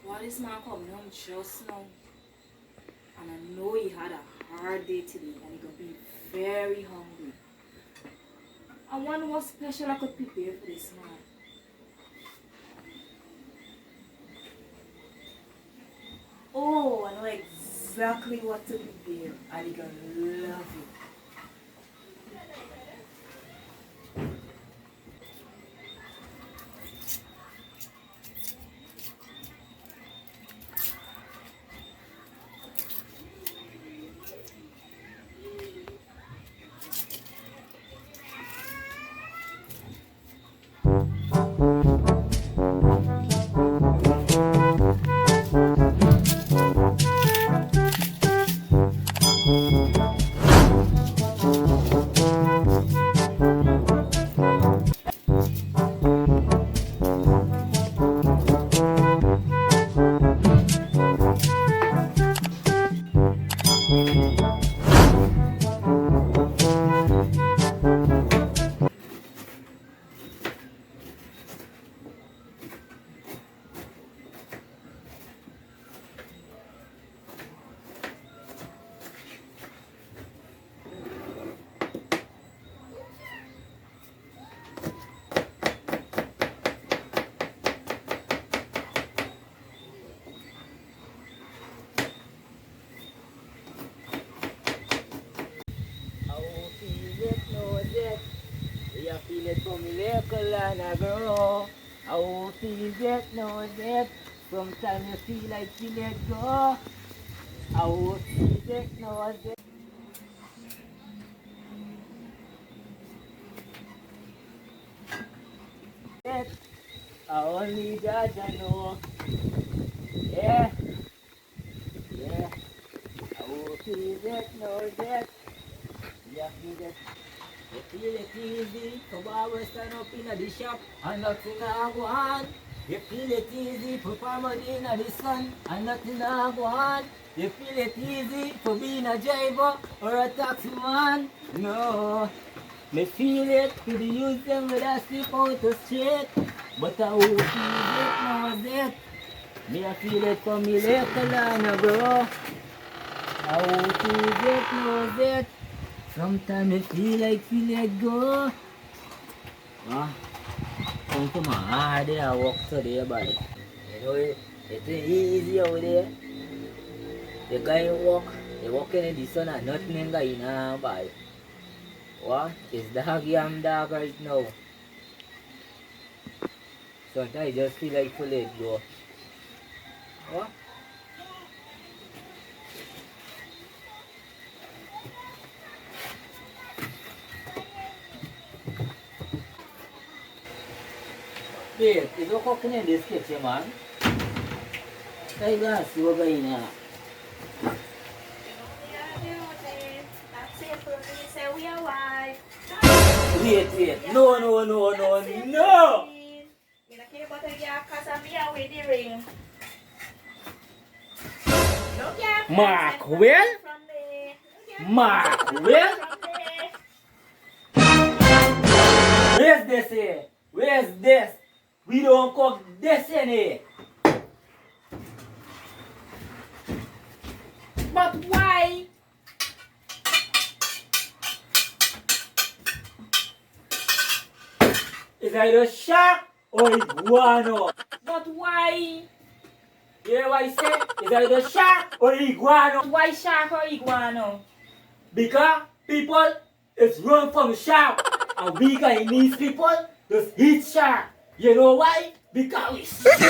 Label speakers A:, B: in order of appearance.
A: Boy, this man coming home just now. And I know he had a hard day today and he gonna be very hungry. I wonder what special I could prepare for this man. Oh, I know exactly what to prepare and he gonna love it.
B: Feel it from me little and I grow. I won't feel it, no that. Sometimes you feel like you let go. I won't feel it, no that. I only judge I know. Yeah, yeah. I won't feel it, no that. Yeah, feel it. You feel it easy, come over stand up in the shop and nothing I want. You feel it easy for farming in the sun and nothing I want. You feel it easy for being a driver or a taxi man. No, me feel it to the youth them with a slip out the street. But I won't feel it, no that. Me I feel it for me little and I grow. I won't feel it, no that. Sometimes I feel like we let go. Ah, come to my hard day, I walk today, buddy. You know, it ain't easy over there. The guy walking in the sun and nothing in the in buddy. What? It's doggy, I'm dog right now. Sometimes I just feel like to let go. What? Wait, is what cooking in this kitchen, man? I gotta see what's going on. Wait. No! Mackerel? Mackerel? Where's this here? Where's this? We don't cook this in here. But why? Is either shark or iguana. But why? You hear what I say? Is either shark or iguana.
A: Why shark or iguana?
B: Because people is run from shark. And we Guyanese people just eat shark. You know why? Because we shark.